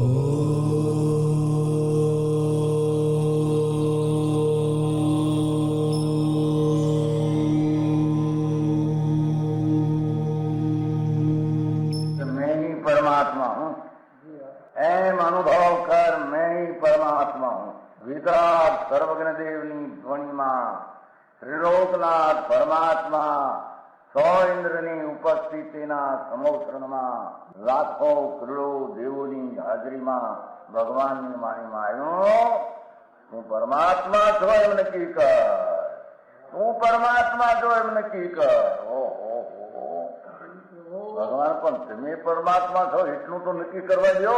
मैं ही परमात्मा हूँ, एम अनुभव कर मैं ही परमात्मा हूँ। वितराग सर्वज्ञ देवनी ध्वनिमा त्रिलोकनाथ परमात्मा સો ઇન્દ્રની ઉપસ્થિતિના સમોત્રણમાં લાખો કરોડો દેવોની હાજરીમાં ભગવાનની વાણીમાં આવ્યો, તું પરમાત્મા છો એમ નક્કી કર, તું પરમાત્મા છો એમ નક્કી કર. ઓહો, ભગવાન પણ તમે પરમાત્મા છો એટલું તો નક્કી કરવા દો.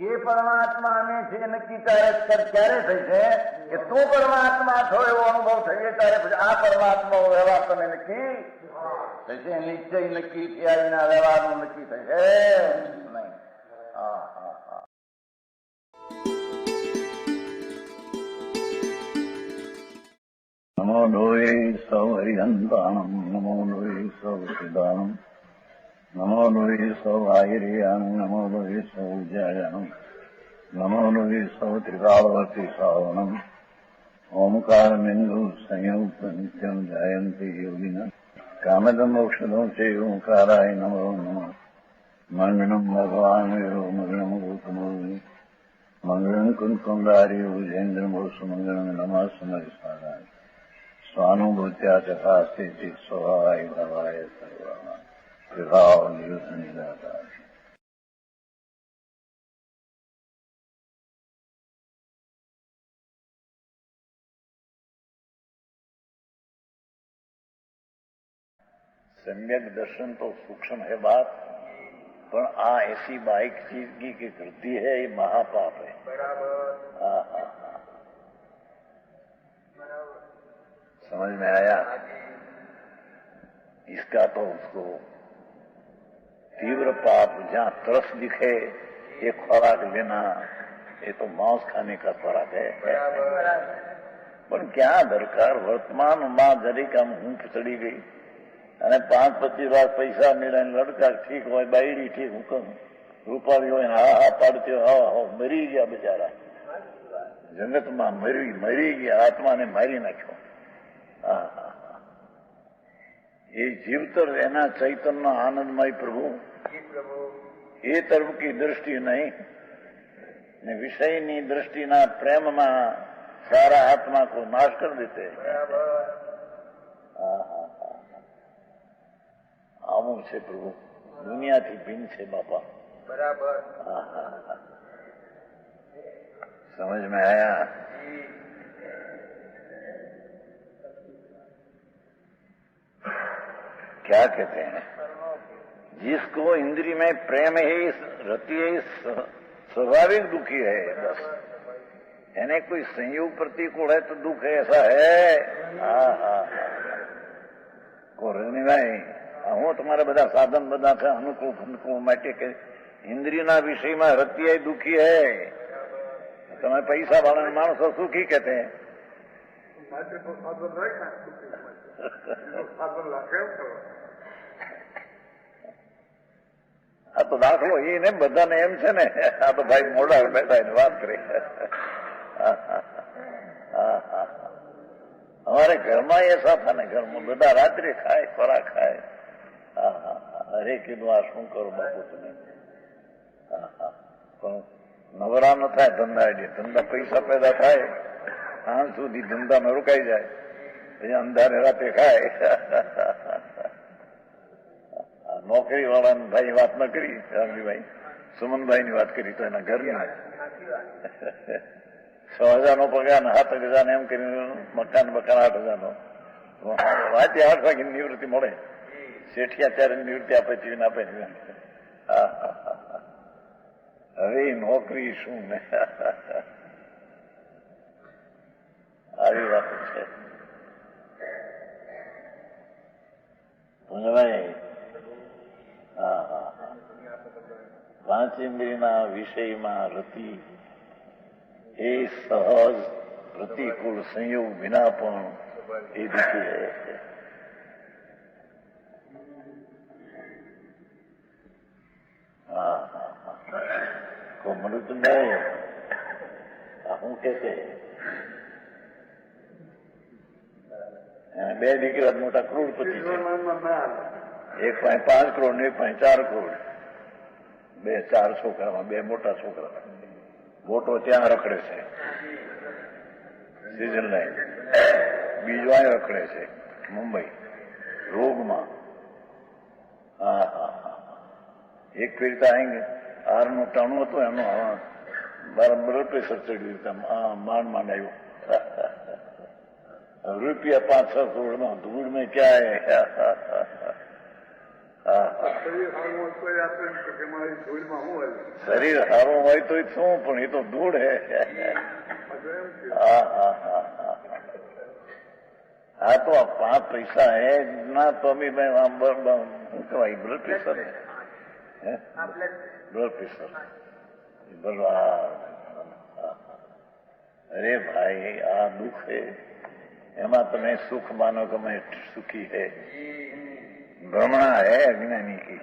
એ પરમાત્માને છે નક્કી ક્યારે થઈ છે કે તું પરમાત્મા છો એવો અનુભવ થઈએ ત્યારે પછી આ પરમાત્મા વ્યવહાર તમે નક્કી થશે. નિશ્ચય નક્કી થયા વિના વ્યવહારનું નક્કી થશે નહીં. હા હા હા. નમો લોહે સૌ હરિહંતાણમ, નમો લોહે સૌ સિદ્ધાણમ, નમો લોહે સૌ આહિર્યાણમ, નમો લોહે સૌ જયાણમ, નમો લોહે સૌ ત્રિકાળવતી શ્રાવણમ. ઓમકાર બિંદુ સંયુક્ત નિત્યમ જાયંતિ યોગિના કામદમ મોક્ષદો છે ઓંકારાય નમો નમઃ. મંગળમ ભગવાન વિરો મંગળમ ગૌતમોર્મિ મંગળમ કુંકુંડાર્ય ભુજેન્દ્રમો સુમંગળમ નમઃ સમરિસાદાય સ્વાનુભૂત્યા ચકાસ્તે સ્વભાવાય ભવાય સર્વા વિભાવ નિયુત નિરાકાર. सम्यक दर्शन तो सूक्ष्म है बात, पर आ ऐसी बाइक चीज की कृति है, ये महापाप है. हाँ हाँ हाँ, समझ में आया. इसका तो उसको तीव्र पाप, जहाँ तरस दिखे ये खुराक लेना, ये तो मांस खाने का खुराक है. पर क्या दरकार वर्तमाનમાં જરીક આમ ઊંઘ ચડી ગઈ અને 5-25 લાખ પૈસા મળે, લડકા ઠીક હોય, બાયડી ઠીક, હુકમ રૂપાળી હોય, હા હા પાડતી હોય, હા હા મરી ગયા બિચારા, જગતમાં મરી ગયા, આત્માને મારી નાખ્યો. હા હા હા, એ જીવતર એના ચૈતન્ય આનંદમય પ્રભુ એ તરફ કી દ્રષ્ટિ નહીં ને વિષયની દ્રષ્ટિના પ્રેમમાં સારા આત્મા કો નાશ કર દેતે. હા હા, આવું છે પ્રભુ, દુનિયાથી ભિન્ન છે બાપા. બરાબર. હા હા હા, સમજ में आया. क्या कहते हैं, जिसको इंद्रिय में प्रेम है रति है स्वाभाविक दुखी है. बस यानी कोई संयोग प्रतिकूल है तो दुख है, ऐसा है. હા હા હા, કોરની ભાઈ હું તમારા બધા સાધન બધા છે અનુકૂળ અનુકૂળ માટે કે ઇન્દ્રિયના વિષયમાં રત્ય દુઃખી હે. તમે પૈસા વાળા માણસો સુખી કહેતે. આ તો દાખલો એ ને બધાને એમ છે ને. આ તો ભાઈ મોડા બેઠા એને વાત કરી. हमारे घर में ऐसा था ने, घर में બધા રાત્રે ખાય, ખોરાક ખાય. હા હા, અરે કીધું આ શું કરું બાપુ તમે. હા હા, પણ નવરા ન થાય ધંધા પૈસા પેદા થાય, સાંજ સુધી ધંધામાં રોકાઈ જાય, પછી અંધારે રાતે ખાય. નોકરી વાળાની ભાઈ વાત ન કરી, રામજીભાઈ સુમનભાઈ ની વાત કરી તો એના ઘરની 6,000 નો પગાર ને 7,000 એમ કરીને મકાન 8,000 રાતે 8 વાગે નિવૃત્તિ મળે. શેઠિયા ત્યારે નિવૃત્તિ આપે જીવન આપે. હવે નોકરી શું ને, આવી વાત છે. ભાઈ હા હા હા, 5 ઇન્દ્રિયના વિષયમાં રતિ એ સહજ પ્રતિકૂળ સંયોગ વિના પણ એ દુઃખી રહે છે. હા હા કો મૃત નહીં હું કે છે બે દીકરા મોટા કરોડપતિ છે. એક પાસે 5 કરોડ ને એક પાસે 4 કરોડ. 4 છોકરામાં 2 મોટા છોકરા. મોટો ત્યાં રખડે છે સિઝન લાઈન, બીજો અહીં રખડે છે મુંબઈ રોગમાં. હા હા હા એક ફેરતા અહીં હારનું ટાણું હતું એનું મારા બ્લડ પ્રેશર ચડ્યું હતું, માંડ આવ્યું. રૂપિયા 5-6 કરોડ નો ધૂળ મેં ક્યાં શરીર સારું હોય તો શું, પણ એ તો ધૂળ હે. હા તો 5 પૈસા હે ના તો શું કહેવાય બ્લડ પ્રેશર હે, બ્લડ પ્રેશર. અરે ભાઈ આ દુઃખ હે, એમાં તમે સુખ માનો કે मैं सुखी है, भ्रमणा है अज्ञानी की.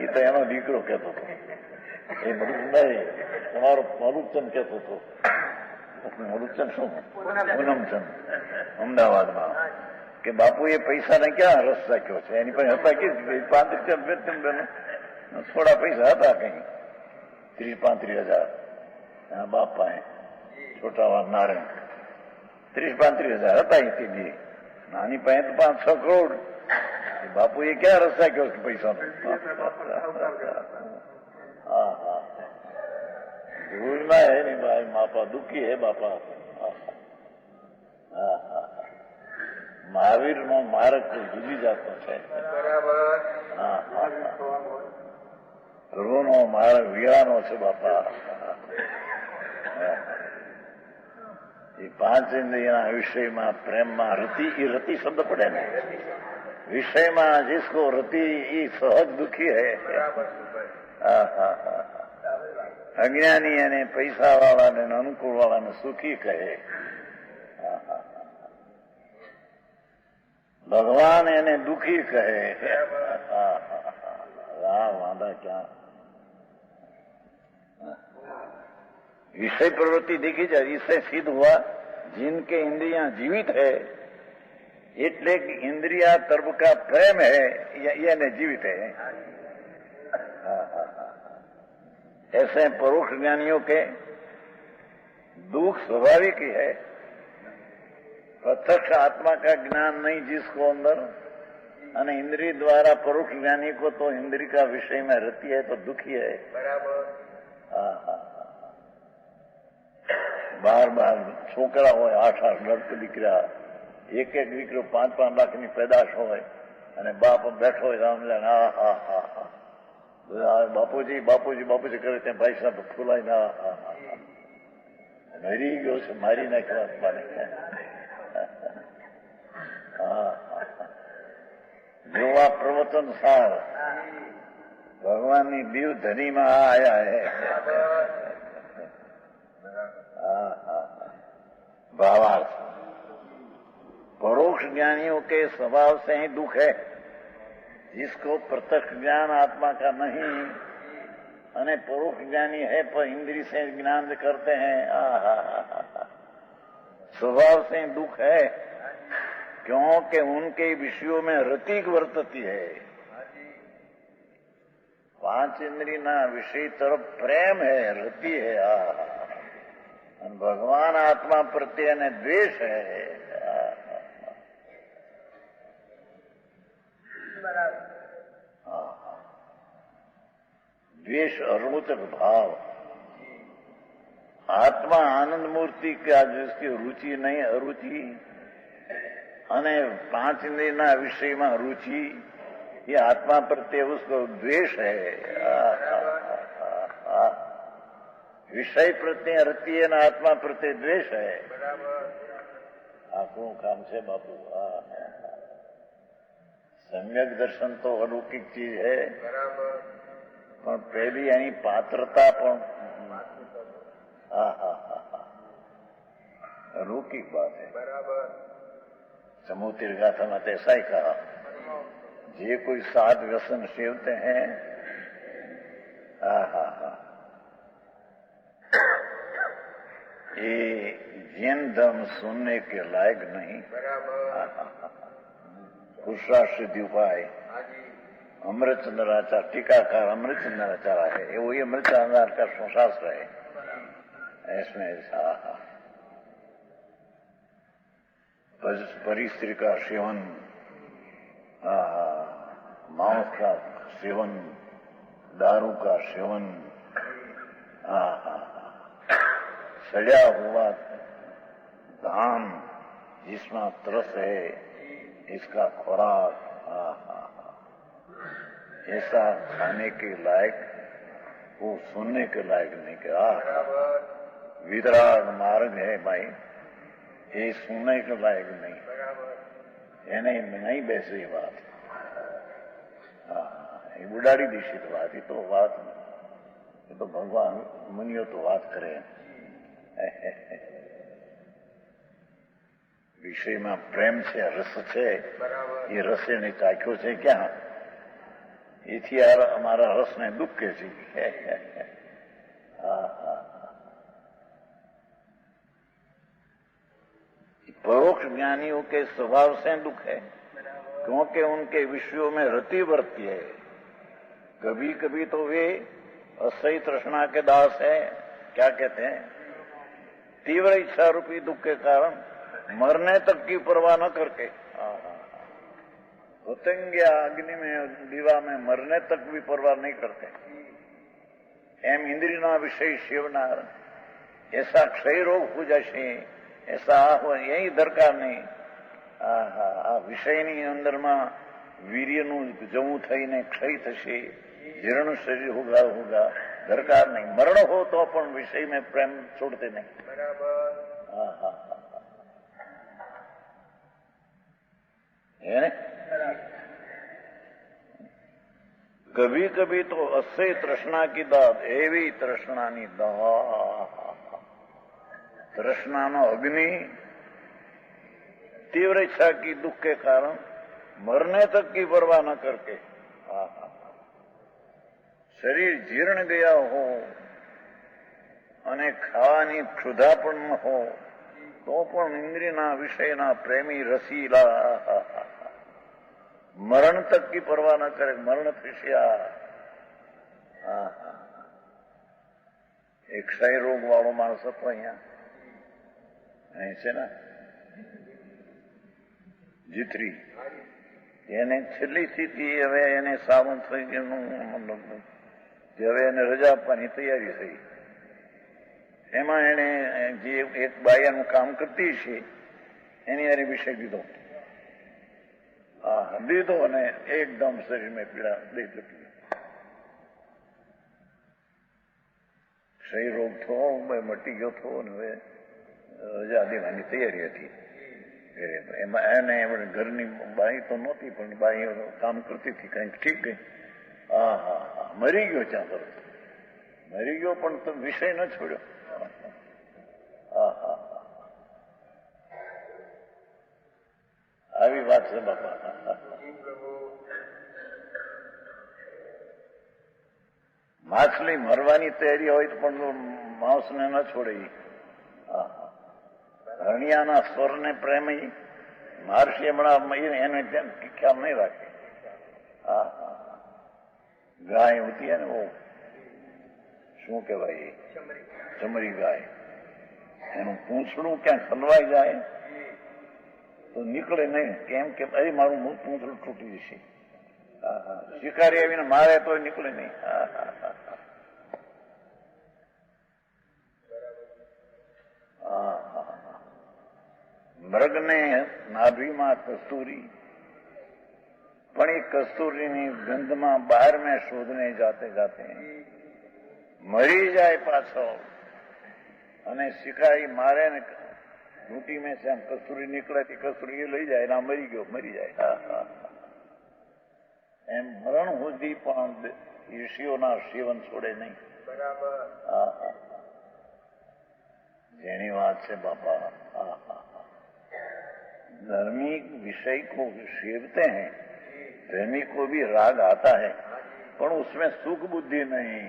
એ તો એનો દીકરો કહેતો હતો, એ મરુચંદ તમારો મરુચંદ કહેતો હતો. મરુચંદ શું પૂનમચંદ અમદાવાદમાં કે બાપુ એ પૈસાને ક્યાં રસ રાખ્યો છે, એની પાસે હતા કે 35,000 થોડા પૈસા હતા કઈ 30-35,000 બાપા છોટાવા નારાયણ 30-35,000 હતા અહીંથી. નાની પાસે તો 5-6 કરોડ. બાપુ એ ક્યાં રસ્તા ગયો છે પૈસાનો? હા હા ધૂળ ના હે ને ભાઈ, બાપા દુઃખી હે બાપા. હા હા મહાવીર નો માર્ગ જુદી જાતનો છે. હા હા રૂનો માર્ગ વીરાનો છે બાપા. એ 5 ઇન્દ્રિયના વિષયમાં પ્રેમમાં રતિ, એ રતિ શબ્દ પડે ને વિષયમાં जिसको रति એ સહજ દુઃખી હૈ. અજ્ઞાની અને પૈસા વાળાને અનુકૂળ વાળાને સુખી કહે. ભગવાન એને દુઃખી કહે. વાંધા ક્યાં विषय प्रवृत्ति देखी जाए, इससे सिद्ध हुआ जिनके इंद्रियां जीवित है, એટલે કે इंद्रिया तर्ब का प्रेम है, ये ने जीवित है. ऐसे परोक्ष ज्ञानियों के दुख स्वाभाविक ही है. प्रत्यक्ष आत्मा का ज्ञान नहीं जिसको अंदर, અને इंद्रिय द्वारा परोक्ष ज्ञानी को तो इंद्रिय का विषय में रति है तो दुखी है. बराबर. हाँ हाँ બાર છોકરા હોય, 8-8 દીકરા, એક દીકરો 5-5 લાખની પેદાશ હોય અને બાપ બેઠો હોય રામજાન. હા હા હા હા બાપુજી બાપુજી બાપુજી કરે ત્યાં ભાઈ સાહેબ ફૂલાય ના. હા હા મરી ગયો છે, મારી નાખ્યો મને. હા જોવા પ્રવચન સાર ભગવાનની દીવ ધનીમાં આયા હે. भावार्थ परोक्ष ज्ञानियों के स्वभाव से ही दुख है. जिसको प्रत्यक्ष ज्ञान आत्मा का नहीं, અને परोक्ष ज्ञानी है पर इंद्रिय से ज्ञान करते हैं, स्वभाव से दुख है. क्योंकि उनके विषयों में रति वर्तती है. 5 इंद्रिय ना विषय तरफ प्रेम है, रति है. અને ભગવાન આત્મા પ્રત્યે એને દ્વેષ હે. દ્વેષ અરુચક भाव. आत्मा आनंद मूर्ति का जिसकी रुचि नहीं, अरुचि, અને 5 इंद्रियના વિષયમાં रुचि, ये आत्मा प्रत्ये उसको द्वेष है. विषय प्रत्ये रति અને आत्मा प्रत्ये द्वेष है. આખું કામ છે બાપુ. सम्यक दर्शन तो अलौकिक चीज है, પણ પહેલી એની પાત્રતા પણ अलौकिक बात है. समूतिर गाथा में तो ऐसा ही कहा, जे कोई 7 व्यसन सेवते हैं, ये जैन धर्म सुनने के लायक नहीं। पुरुषार्थ सिद्धि उपाय अमृतचंद्राचार्य टीकाकार अमृतचंद्राचार्य है, वही अमृतचंद्राचार्य का शास्त्र है। इसमें परिस्त्री का सेवन, मांस का सेवन, दारू का सेवन, सजा हुआ धान जिसमें तरस है, इसका खुराक ऐसा खाने के लायक, वो सुनने के लायक नहीं। कि वितराग मार्ग है भाई, ये सुनने के लायक नहीं, એને નહીં બેસે એ વાત, એ ઉડાડી દીધી તો વાત, એ તો વાત, એ તો ભગવાન મુનિઓ તો વાત કરે। વિષયમાં પ્રેમ છે, રસ છે, એ રસે ને ચાખ્યો છે ક્યાં? એથી અમારા રસને દુઃખે છે। परोक्ष ज्ञानियों के स्वभाव से दुख है, क्योंकि उनके विषयों में रति बरती है। कभी कभी तो वे असह्य तृष्णा के दास है, क्या कहते हैं, तीव्र इच्छा रूपी दुख के कारण मरने तक की परवाह न करके, पतंगिया अग्नि में दीवा में मरने तक भी परवाह नहीं करते, एम इंद्रियों विषय सेवनार, ऐसा क्षय रोग हो जाए, ऐसा यही दरकार नहीं। આ વિષયની અંદરમાં વીર્યનું જમું થઈને ક્ષય થશે, જીર્ણ શરીર હોગા હોગા, દરકાર નહીં। મરણ હો તો પણ વિષય में પ્રેમ છોડते नहीं। है कभी कभी तो असह्य तृष्णा की दाद, एवी तृष्णानी दाद, तृष्णानो अग्नि, तीव्र इच्छा की दुख के कारण मरने तक की परवाह न करके, शरीर जीर्ण गया हो અને ખાવાની ક્ષુધા પણ ન હો તો પણ ઇન્દ્રિયના વિષયના પ્રેમી રસીલા મરણ તક की परवाह न करे, मरण થશે। એક ક્ષય રોગ વાળો માણસ હતો અહીંયા, અહીં છે ને જીતરી, એને છેલ્લી સ્થિતિ, હવે એને સાવન થઈ ગયું, હવે એને રજા આપવાની તૈયારી થઈ। એમાં એને જે એક બાયાનું કામ કરતી છે એની હારે વિષય દીધો, દીધો અને એકદમ શરીરમાં પીડા દઈ લગી, ક્ષય રોગ થયો, મટી ગયો થયો, અને હવે રજા દેવાની તૈયારી હતી। એમાં એને ઘરની બાઈ તો નહોતી, પણ બાઈ કામ કરતી હતી, કંઈક ઠીક ગઈ, મરી ગયો, ત્યાં તરત મરી ગયો, પણ તો વિષય ન છોડ્યો। આવી વાત છે બાપા। માછલી મરવાની તૈયારી હોય તો પણ માણસને ન છોડે। હરણિયાના સ્વરને પ્રેમી મહર્ષિ હમણાં એને ખ્યાલ નહીં રાખે। ગાય હોતી है ना, वो શું કહેવાય, ચમરી ગાય, એનું પૂંછડું ક્યાંક હલવાઈ જાય તો નીકળે નહીં, કેમ કે અરે મારું પૂંછડું તૂટી જશે। શિકારી આવીને મારે તો નીકળે નહીં। મૃગને નાભીમાં કસ્તુરી, પણ એ કસ્તુરીની ગંધમાં બહાર મેં શોધને જાતે જાતે મરી જાય પાછો, અને શિકારી મારે ને ઘૂંટી મેં છે કસ્તુરી નીકળે, કસ્તુરી લઈ જાય, ના મરી ગયો, મરી જાય। એમ મરણ સુધી પણ ઋષિઓના સેવન છોડે નહીં। જેની વાત છે બાપા, धर्मी विषय को सेवते हैं, धर्मी को भी राग आता है, पर उसमें सुख बुद्धि नहीं,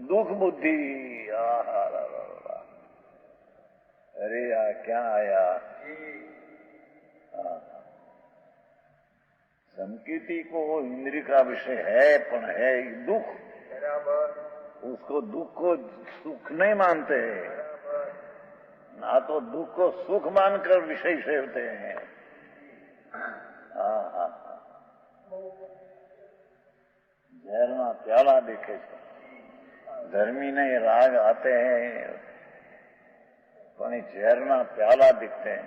दुख बुद्धि। अरे यार क्या आया, संकीर्ति को इंद्रिय का विषय है, पर है दुख, उसको दुख को सुख नहीं मानते हैं, ना तो दुख को सुख मानकर विषय सेवते हैं। झरना प्याला देखे धर्मी नहीं राग आते हैं, પણ ઝેરના પ્યાલા दिखते हैं।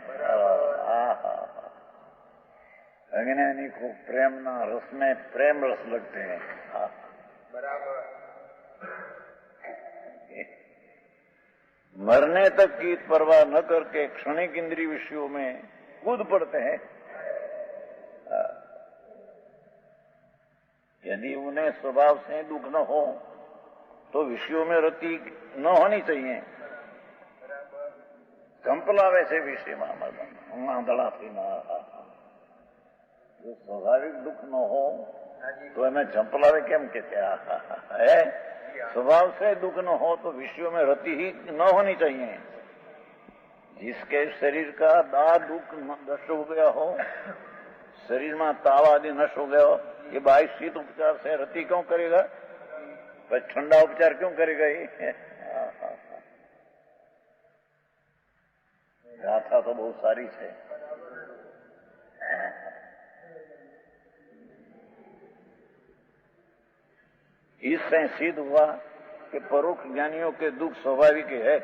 अज्ञानी को प्रेम ना रस में प्रेम रस लगते हैं। बराबर। मरने तक की परवाह न करके क्षणिक इंद्रिय विषयों में कूद पड़ते हैं। यदि उन्हें स्वभाव से दुख न हो तो विषयों में रति न होनी चाहिए। ચંપલાવે છે વિષયમાં આંધળાથી ના, જો સ્વાભાવિક દુઃખ ન हो तो એમે ચંપલાવે કેમ કે है? स्वभाव से दुख न हो तो विषयों में रति ही न होनी चाहिए। जिसके शरीर का दाद दुख नष्ट हो गया हो, शरीर में ताव आदि नष्ट हो गया हो, ये बाई शीत उपचार से रति क्यों करेगा? पर ठंडा उपचार क्यों करेगा? ये गाथा तो बहुत सारी है। इससे सिद्ध हुआ कि परोक्ष ज्ञानियों के दुख स्वाभाविक है।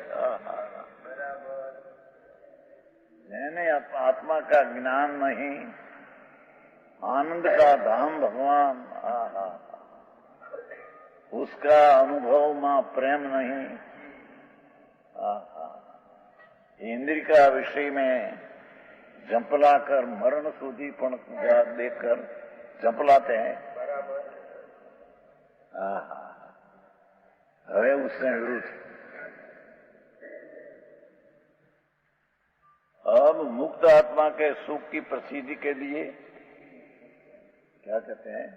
मैंने आत्मा का ज्ञान नहीं, आनंद का धाम भगवान, उसका अनुभव में प्रेम नहीं, इंद्रिय का विषय में झंपला कर मरण सूधी पण देखकर झंपलाते हैं। हवे उससे विरुद्ध अब मुक्त आत्मा के सुख की प्रसिद्धि के लिए क्या कहते हैं?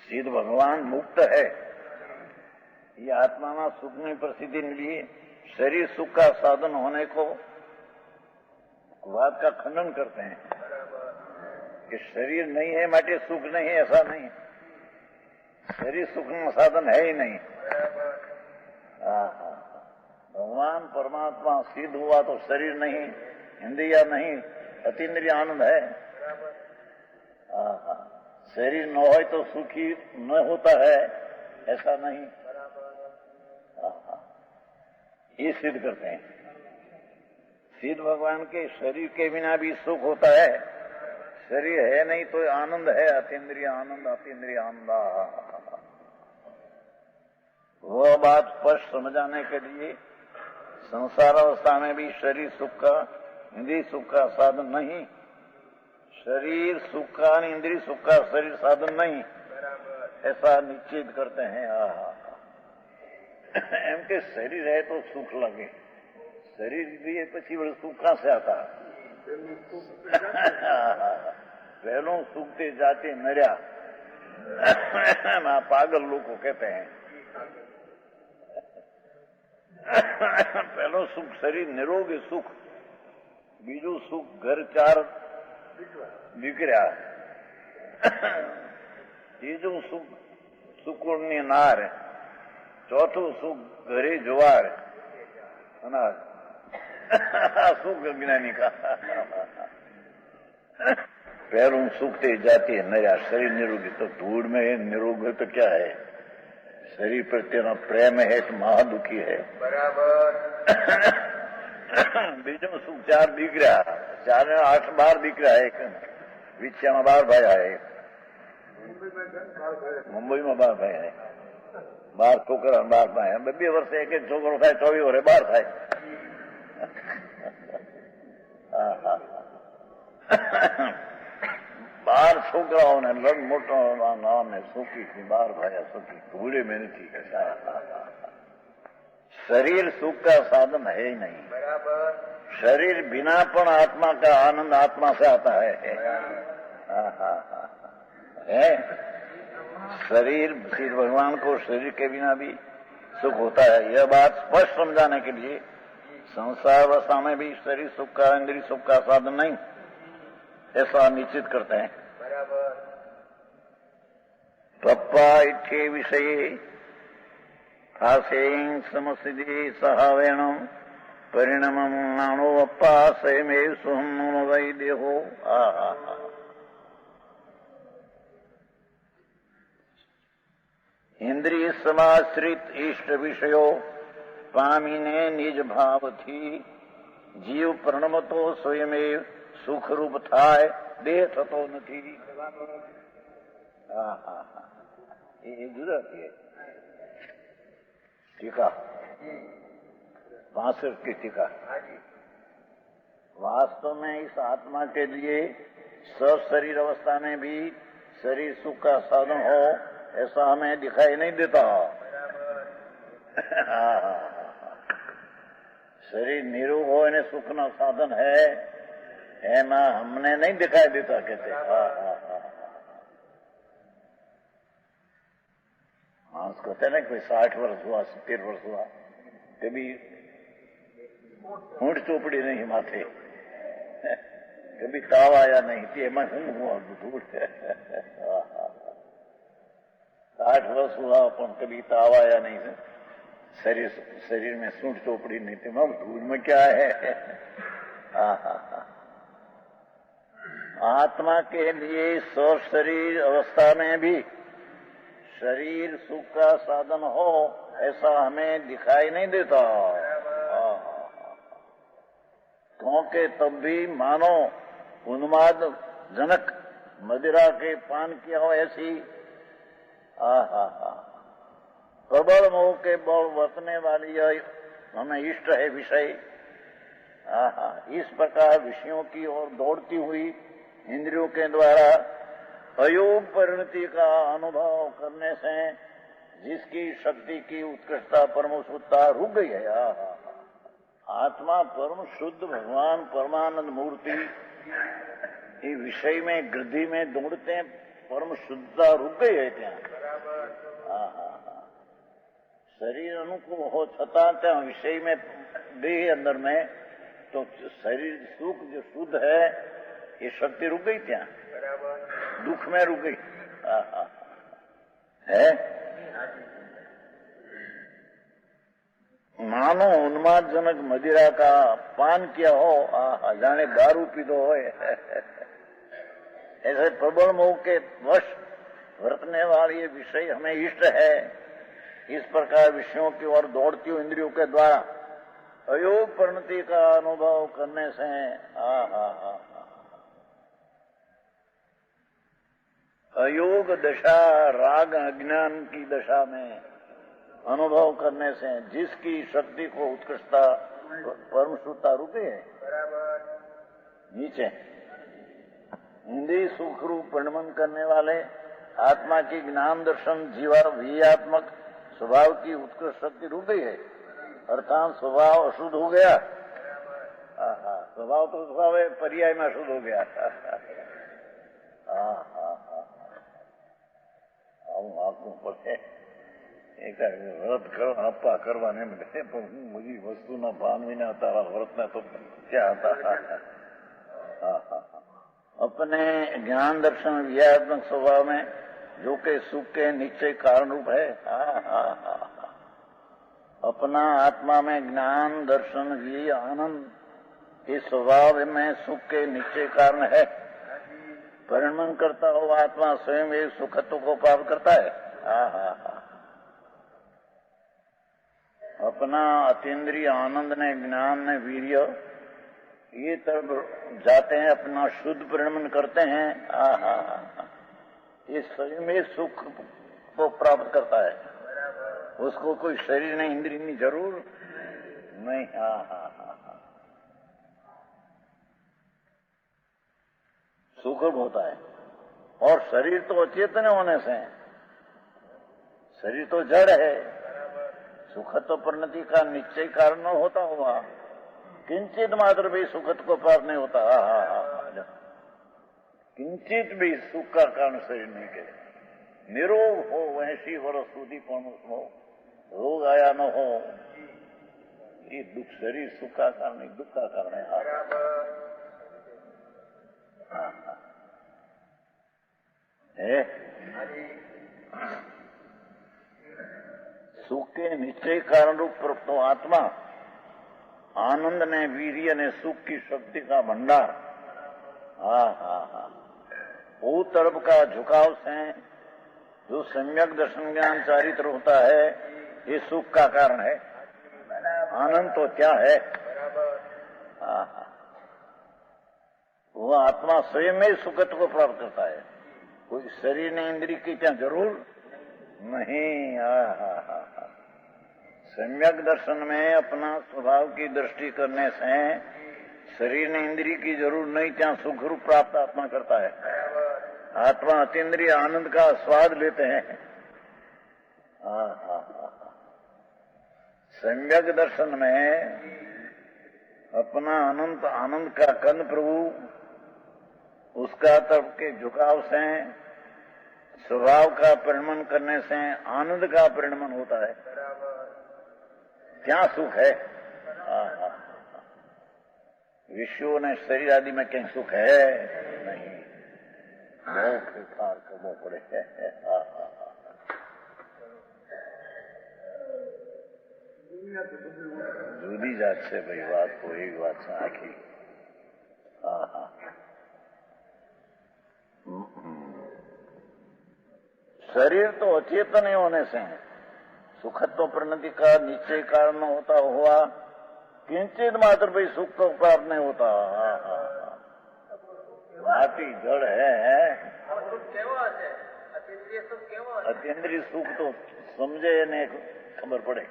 सिद्ध भगवान मुक्त है, ये आत्मा में सुख में प्रसिद्धि लिए शरीर सुख का साधन होने को बात का खंडन करते हैं कि शरीर नहीं है माटे सुख नहीं है, ऐसा नहीं। शरीर सुख का साधन है ही नहीं। भगवान परमात्मा सिद्ध हुआ तो शरीर नहीं, इंद्रिया नहीं, अतीन्द्रिय आनंद है। शरीर न हो तो सुखी न होता है, ऐसा नहीं। ये सिद्ध करते हैं। सिद्ध भगवान के शरीर के बिना भी सुख होता है, शरीर है नहीं तो आनंद है, अतीन्द्रिय आनंद, अतीन्द्रिय आनंद। वह बात स्पष्ट समझाने के लिए संसार अवस्था में भी शरीर सुख का, इंद्रिय सुख का साधन नहीं, शरीर सुख का, इंद्रिय सुख का शरीर साधन नहीं, ऐसा निश्चित करते हैं। एम के शरीर है तो सुख लगे, शरीर भी પછી વળી સુખ कहां से आता? पहलों सुखते जाते नर्या, पागल लोग को कहते हैं। पहलो सुख शरीर निरोगी सुख, बीजू सुख घर चार દીકરા, ત્રીજું સુખ સુકુળની નાર, ચોથું સુખ ઘરે જુવાર અનાજ, સુખ અજ્ઞાની का। पैरों सूखते जाती है नया, शरीर निरोगी तो धूड़ में है, निरोग तो क्या है? शरीर प्रति प्रेम है तो महादुखी है। बराबर। बीजों सुख चार દીકરા, 4 8 12 દીકરા, एक વિછ્યામાં 12 ભાઈ है, મુંબઈમાં 12 ભાઈ है, 12 છોકરા 12 ભાઈ, 2 વર્ષે એક એક છોકરો થાય, 24 વર્ષે 12 થાય। 12 છોકરાઓને લગ મોટો નામ है सुखी थी, 12 भाई सुखी, बूढ़े में नहीं कैसा। शरीर सुख का साधन है ही नहीं। बराबर। शरीर बिना पण आत्मा का आनंद आत्मा से आता है। है शरीर, श्री भगवान को शरीर के बिना भी सुख होता है। यह बात स्पष्ट समझाने के लिए संसार अवस्था में भी शरीर सुख का, इंद्रिय सुख का साधन नहीं, ऐसा निश्चित करते हैं। पप्पा इच्छे विषय हासें समसिद्धि सहावेणम परिणमम नानो अप्पा सयमे सुहम वै देहो। इंद्रिय समाश्रित इष्ट विषयो पामीने निज भाव थी जीव प्रणमतो स्वयमेव सुख रूप थाय देह थतो નથી। ये जुदा है टीका 62 की टीका। वास्तव में इस आत्मा के लिए सब शरीर अवस्था में भी शरीर सुख का साधन हो ऐसा हमें दिखाई नहीं देता। शरीर निरोग हो ने सुख न साधन है ना, हमने नहीं दिखाई देता कहते। मांस कहते ना कोई 60 वर्ष हुआ, 70 वर्ष हुआ, कभी ऊंट चोपड़ी नहीं माथे, कभी ताव आया नहीं थी, मैं हुआ धूल। 60 वर्ष हुआ पण कभी ताव आया नहीं, शरीर में सूंठ चोपड़ी नहीं थी, मैं धूल में क्या है। आत्मा के लिए स्व शरीर अवस्था में भी शरीर सुख का साधन हो ऐसा हमें दिखाई नहीं देता। क्योंकि तब भी मानो उन्माद जनक मदिरा के पान किया हो ऐसी प्रबल मोह के बल वर्तने वाली हमें इष्ट है विषय। इस प्रकार विषयों की ओर दौड़ती हुई इंद्रियों के द्वारा अयोग परिणति का अनुभव करने से जिसकी शक्ति की उत्कृष्टता परम शुद्धता रुक गई है। आत्मा परम शुद्ध भगवान परमानंद मूर्ति ये विषय में गृद्धि में दौड़ते हैं, परम शुद्धता रुक गई है ત્યાં। शरीर अनुकूल हो छता त्या विषय में देह अंदर में तो शरीर सुख जो शुद्ध है ये शक्ति रुक गई ત્યાં, दुख में रुक गई है। मानो उन्मादजनक मदिरा का पान किया हो, जाने दारू पीधो हो, ऐसे प्रबल मोह के वश वर्तने वाली ये विषय हमें इष्ट है। इस प्रकार विषयों की ओर दौड़ती हुई इंद्रियों के द्वारा अयोग परिणति का अनुभव करने से अयोग दशा राग अज्ञान की दशा में अनुभव करने से जिसकी शक्ति को उत्कृष्टता परम शुद्धता रुके है नीचे इंद्रिय सुख रूप परिणमन करने वाले आत्मा की ज्ञान दर्शन जीवा वियात्मक स्वभाव की उत्कृष्ट शक्ति रुक गई है, अर्थात स्वभाव अशुद्ध हो गया। स्वभाव तो स्वभाव है, पर्याय में अशुद्ध हो गया। પડે એક વ્રત આપવા કરવાને મળે પણ હું બધી વસ્તુના ભાન વિના તારા વ્રતના તો ક્યાં હતા। अपने ज्ञान दर्शन वियात्मक स्वभाव में जो के सुख के निश्चय कारण रूप है। अपना आत्मा में ज्ञान दर्शन भी आनंद इस स्वभाव में सुख के निश्चय कारण है। परिणमन करता हुआ आत्मा स्वयं एक सुखत्व को प्राप्त करता है। अपना अतीन्द्रिय आनंद ने ज्ञान ने वीर्य ये तरफ जाते हैं, अपना शुद्ध परिणमन करते हैं। ये स्वयं एक सुख को प्राप्त करता है, उसको कोई शरीर नहीं इंद्रिय नहीं जरूर नहीं। सुख होता है। और शरीर तो अचेतन होने से, शरीर तो जड़ है, सुख तो परिणति का निश्चय कारण होता हुआ किंचित मात्र भी सुखत को प्राप्त नहीं होता। किंचित भी सुख का कारण शरीर नहीं के निरोग हो 80 वर्ष સુધી પણ हो रोग आया न हो, ये दुख शरीर सुख का कारण नहीं, दुख का कारण है। सुख के निश्चय कारण रूप तो आत्मा आनंद ने वीर्य ने सुख की शक्ति का भंडार। वो तरफ का झुकाव से जो सम्यक दर्शन ज्ञान चारित्र होता है, ये सुख का कारण है। आनंद तो क्या है? वो आत्मा स्वयं में सुखत्व को प्राप्त करता है, कोई शरीर ने इंद्रिय की क्या जरूर नहीं। सम्यक दर्शन में अपना स्वभाव की दृष्टि करने से शरीर ने इंद्रिय की जरूर नहीं, क्या सुख रूप प्राप्त आत्मा करता है। आत्मा अतीन्द्रिय आनंद का स्वाद लेते हैं। सम्यक दर्शन में अपना अनंत आनंद का कंद प्रभु, उसका तरफ के झुकाव से स्वभाव का परिणमन करने से आनंद का परिणमन होता है। क्या सुख है? विश्व ने शरीर आदि में कहीं सुख है नहीं, करना पड़े। जुदी जात से भाई बात को एक बात से आखी। शरीर तो अचेतन ही होने से है, सुखत्व परिणति का निश्चय कारण होता हुआ किंचित मात्र भी सुख तो प्राप्त नहीं होता। माटी जड़ है, अतीन्द्रिय सुख तो समझे ने खबर पड़े।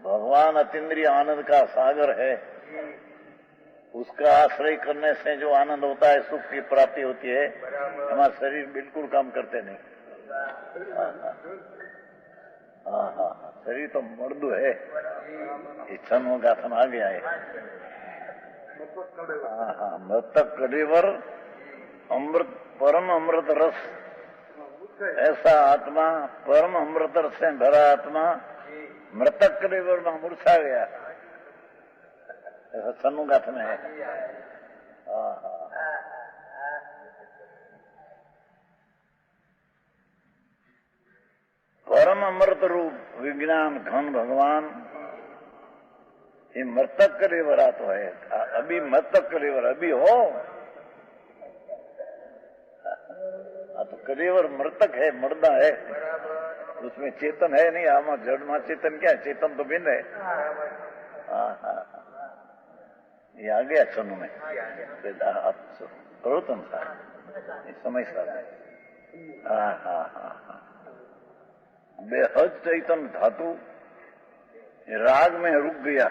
भगवान अतीन्द्रिय आनंद का सागर है, उसका आश्रय करने से जो आनंद होता है, सुख की प्राप्ति होती है। हमारा शरीर बिल्कुल काम करते नहीं। शरीर तो मर्दू है, इच्छा गाथन आ गया है। मृतक कड़ेवर अमृत परम अमृत रस, ऐसा आत्मा परम अमृत रस से भरा आत्मा मृतक कड़ेवर में मूर्छा गया, ऐसा सन्नुगाथ में है। परम अमृत रूप विज्ञान घन भगवान, ये मृतक कलेवरा तो है। अभी मृतक कलेवर अभी हो, तो कलेवर मृतक है, मर्दा है, उसमें चेतन है नहीं। आमा जड़ में चेतन क्या है? चेतन तो भिन्न है। ये आ गया चनु में करो तुम साहब समझ सकते। बेहद चैतन धातु राग में रुक गया,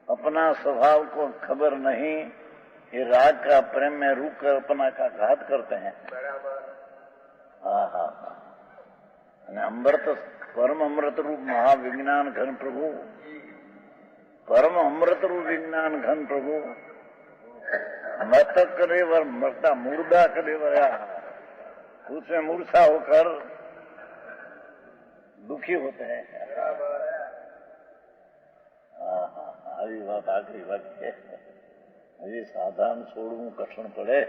अपना स्वभाव को खबर नहीं, ये राग का प्रेम में रुक कर अपना का घात करते हैं। अमृत परम अमृत रूप महाविज्ञान घन प्रभु, परम अमृत रूप विज्ञान घन प्रभु, मृतक कलेवर मरता मुर्दा कलेवर, उसमें मूर्छा होकर दुखी होते हैं। આવી વાત આખરી વાત છે, હજી સાધારણ છોડવું કઠણ પડે।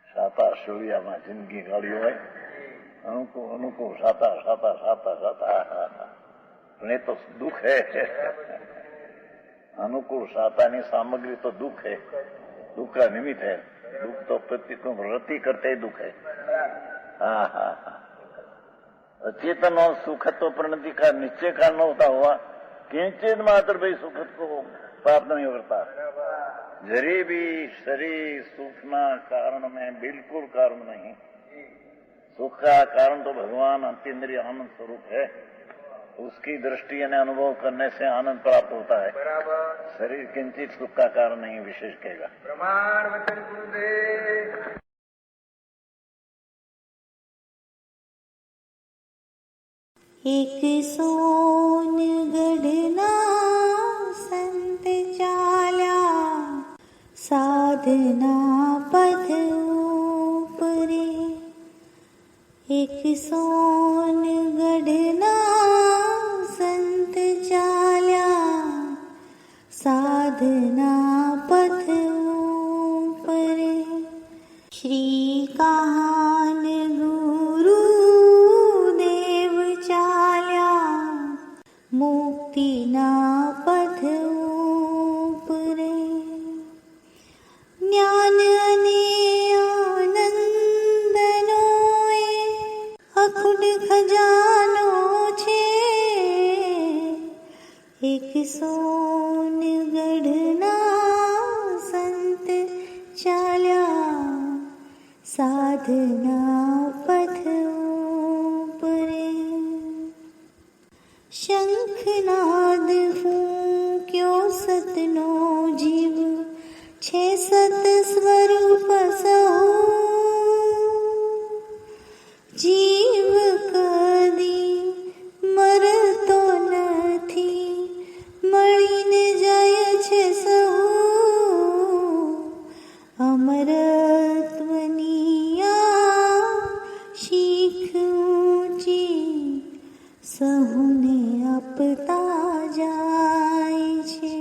સાતા સોળિયામાં જિંદગી કાઢી હોય, અનુકૂળ અનુકૂળ સાતા સાતા સાતા સાતા, પણ એ તો દુઃખ है। अनुकूल सातानी सामग्री तो दुख है, दुख का निमित्त है। दुख तो प्रति करते ही दुख है। चेतन और सुखत्व प्रणति का निश्चय कारण होता हुआ किंचित मात्र भी सुखत्व को प्राप्त नहीं करता। जरी भी शरीर सूक्ष्म कारण में बिल्कुल कारण नहीं। सुख का कारण तो भगवान अतीन्द्रिय आनंद स्वरूप है, उसकी दृष्टि यानी अनुभव करने से आनंद प्राप्त होता है। शरीर किंचित सुख का कारण नहीं विशेष कहेगा। प्रमाण वचन गुरुदेव। એક સોનગઢના સંત ચાલ્યા સાધના પથ ઉપરે. એક સોનગઢના સંત ચાલ્યા સાધના પથ ઉપરે. શ્રી કાહન ગુરુદેવ ચાલ્યા મુક્તિના પથ ઉપરે. જ્ઞાન અને આનંદનો અખૂટ ખજાનો છે. એક સોનગઢના સંત ચાલ્યા સાધના પથ ઉપરે. શંખનાદ ફૂંક્યો સતનો જીવ છે સત સ્વરૂપ સહુ. જીવ કદી મરતો નથી મળીને જાય છે સહુ. અમરત્વની આ શીખ ઊંચી સહુને આપતા જાય છે.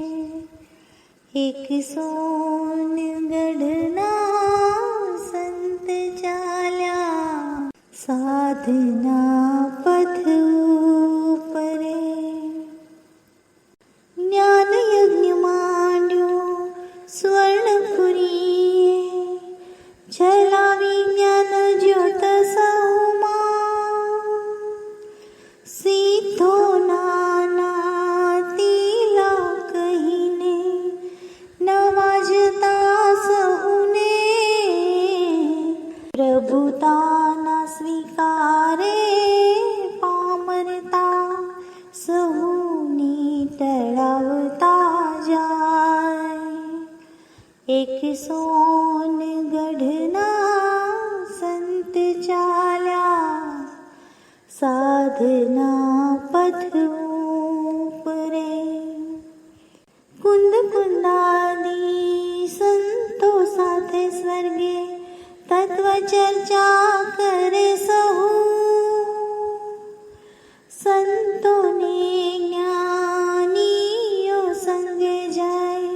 એક સોનગઢના સંત ચાલ્યા સાધના પથ ઉપરે. જ્ઞાન યજ્ઞ માંડ્યો સ્વર્ણપુરીએ જલાવી જ્ઞાન જ્યોત સહુમાં. સીધો નાના તીલા કહીને નવાજતા સહુને. પ્રભુતાના સ્વીકારે પામરતા સહુની ટળાવતા જાય. એક સોનગઢના સંત ચાલ્યા સાધના પથ ઉપરે. કુંદ કુંદાદી સંતો સાથે સ્વર્ગે તત્વ ચર્ચા કરે સહુ. સંતોને જ્ઞાનીઓ સંગે જાય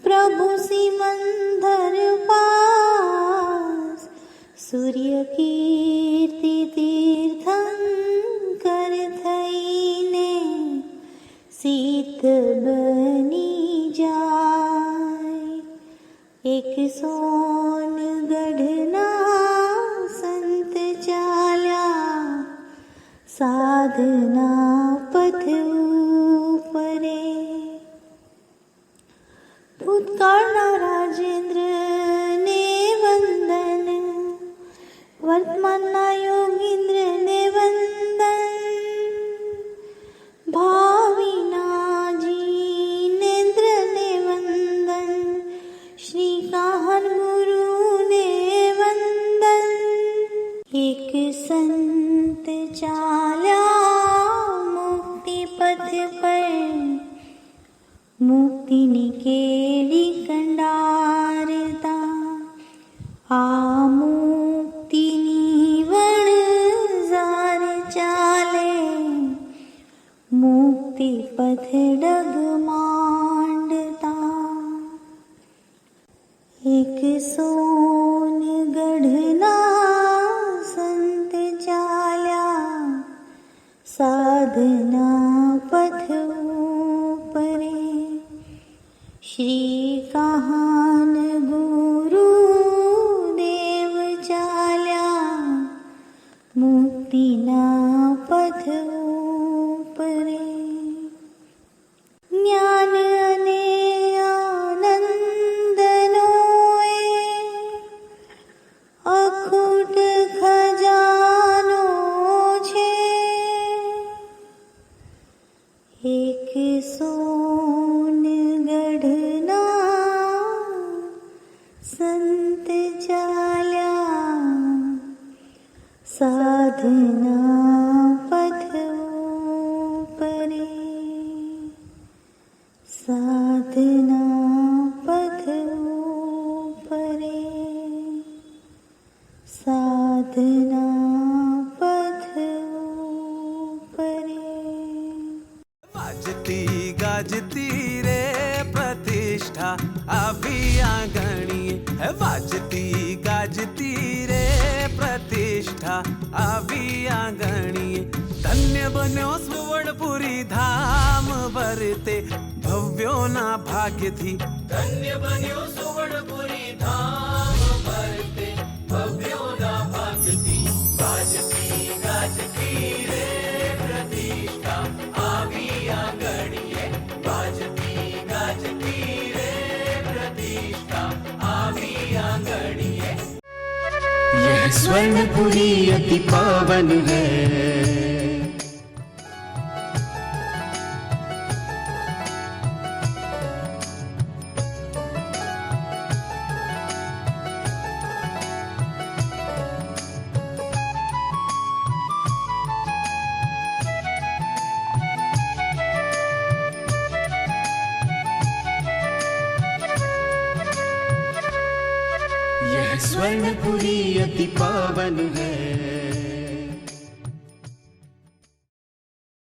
પ્રભુ સિમંદર પાસ. સૂર્ય કીર્તિ તીર્થંકર થઈને સિદ્ધ બની જાય. એક સોનગઢના સંત ચાલ્યા સાધના પથ ઉપરે. ભૂતકાળના રાજેન્દ્રને વંદન, વર્તમાનના યોગીન્દ્રને વંદન, ભાવિના જીનેન્દ્રને વંદન, શ્રી કાહન ગુરુને વંદન. એક સંત ચાલ્યા મુક્તિ પથ પર, મુક્તિની કેલી કંડારતા. આ મુક્તિની વણઝાર ચાલે, મુક્તિ પથ ડગ માંડતા. એક સોનગઢના સંત ચાલ્યા સાધના પથ ઉપરે. શ્રી કાહન ગુરુદેવ ચાલ્યા મુક્તિના પથ ઉપરે. જ્ઞાન અને આનંદનો અખૂટ ખજાનો છે. એક સોનગઢના સંત ચાલ્યા સાધના પથ बन्यो सुवर्णपुरी धाम भरते भव्यो ना भाग्य थी। धन्य बन्यो सुवर्णपुरी धाम भरते भव्यो ना भाग्य थी। गाजती रे प्रतिष्ठा आवी आंगणीए। गाजती रे प्रतिष्ठा आवी आंगणीए। यह स्वर्णपुरी अति पावन है। यह स्वर्णपुरी अति पावन है।